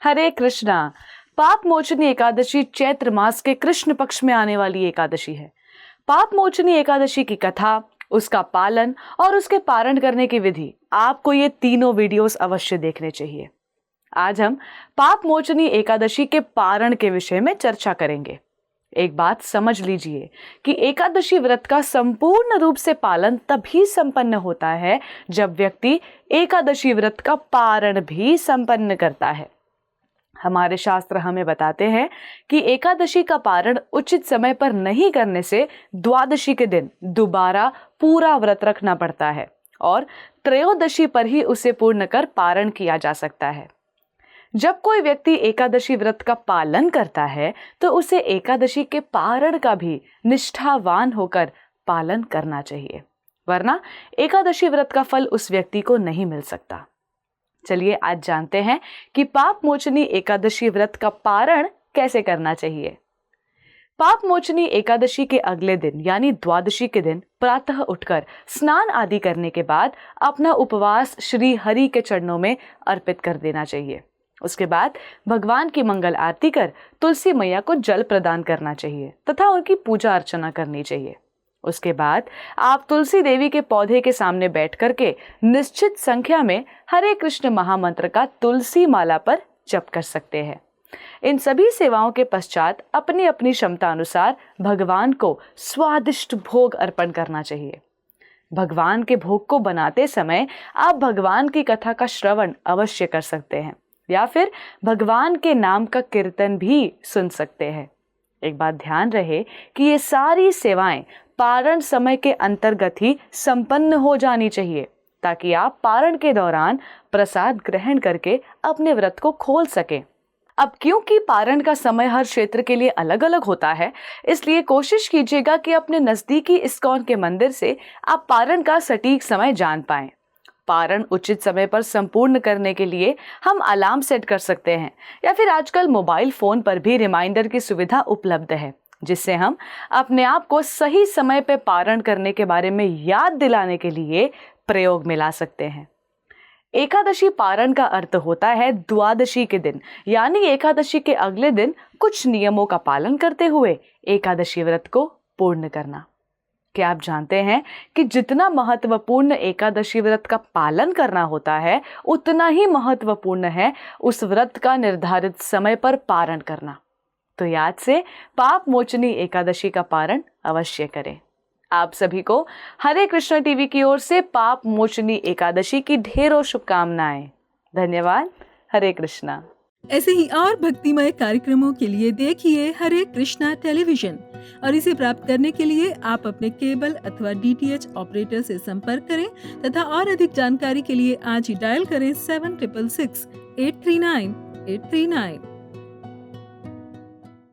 हरे कृष्णा। पाप मोचनी एकादशी चैत्र मास के कृष्ण पक्ष में आने वाली एकादशी है। पाप मोचनी एकादशी की कथा, उसका पालन और उसके पारण करने की विधि, आपको ये तीनों वीडियोस अवश्य देखने चाहिए। आज हम पाप मोचनी एकादशी के पारण के विषय में चर्चा करेंगे। एक बात समझ लीजिए कि एकादशी व्रत का संपूर्ण रूप से पालन तभी संपन्न होता है जब व्यक्ति एकादशी व्रत का पारण भी संपन्न करता है। हमारे शास्त्र हमें बताते हैं कि एकादशी का पारण उचित समय पर नहीं करने से द्वादशी के दिन दोबारा पूरा व्रत रखना पड़ता है और त्रयोदशी पर ही उसे पूर्ण कर पारण किया जा सकता है। जब कोई व्यक्ति एकादशी व्रत का पालन करता है तो उसे एकादशी के पारण का भी निष्ठावान होकर पालन करना चाहिए, वरना एकादशी व्रत का फल उस व्यक्ति को नहीं मिल सकता। चलिए आज जानते हैं कि पाप मोचनी एकादशी व्रत का पारण कैसे करना चाहिए। पाप मोचनी एकादशी के अगले दिन यानी द्वादशी के दिन प्रातः उठकर स्नान आदि करने के बाद अपना उपवास श्री हरि के चरणों में अर्पित कर देना चाहिए। उसके बाद भगवान की मंगल आरती कर तुलसी मैया को जल प्रदान करना चाहिए तथा उनकी पूजा अर्चना करनी चाहिए। उसके बाद आप तुलसी देवी के पौधे के सामने बैठ करके निश्चित संख्या में हरे कृष्ण महामंत्र का तुलसी माला पर जप कर सकते हैं। इन सभी सेवाओं के पश्चात अपनी अपनी क्षमता अनुसार भगवान को स्वादिष्ट भोग अर्पण करना चाहिए। भगवान के भोग को बनाते समय आप भगवान की कथा का श्रवण अवश्य कर सकते हैं या फिर भगवान के नाम का कीर्तन भी सुन सकते हैं। एक बात ध्यान रहे कि ये सारी सेवाएं पारण समय के अंतर्गत ही संपन्न हो जानी चाहिए ताकि आप पारण के दौरान प्रसाद ग्रहण करके अपने व्रत को खोल सकें। अब क्योंकि पारण का समय हर क्षेत्र के लिए अलग अलग होता है, इसलिए कोशिश कीजिएगा कि अपने नजदीकी इस्कॉन के मंदिर से आप पारण का सटीक समय जान पाएं। पारण उचित समय पर संपूर्ण करने के लिए हम अलार्म सेट कर सकते हैं या फिर आजकल मोबाइल फोन पर भी रिमाइंडर की सुविधा उपलब्ध है, जिससे हम अपने आप को सही समय पर पारण करने के बारे में याद दिलाने के लिए प्रयोग में ला सकते हैं। एकादशी पारण का अर्थ होता है द्वादशी के दिन यानी एकादशी के अगले दिन कुछ नियमों का पालन करते हुए एकादशी व्रत को पूर्ण करना। क्या आप जानते हैं कि जितना महत्वपूर्ण एकादशी व्रत का पालन करना होता है, उतना ही महत्वपूर्ण है उस व्रत का निर्धारित समय पर पारण करना। तो याद से पाप मोचनी एकादशी का पारण अवश्य करें। आप सभी को हरे कृष्ण टीवी की ओर से पाप मोचनी एकादशी की ढेरों शुभकामनाएं। धन्यवाद। हरे कृष्णा। ऐसे ही और भक्तिमय कार्यक्रमों के लिए देखिए हरे कृष्णा टेलीविजन और इसे प्राप्त करने के लिए आप अपने केबल अथवा DTH ऑपरेटर से संपर्क करें तथा और अधिक जानकारी के लिए आज ही डायल करें 7666 839 839।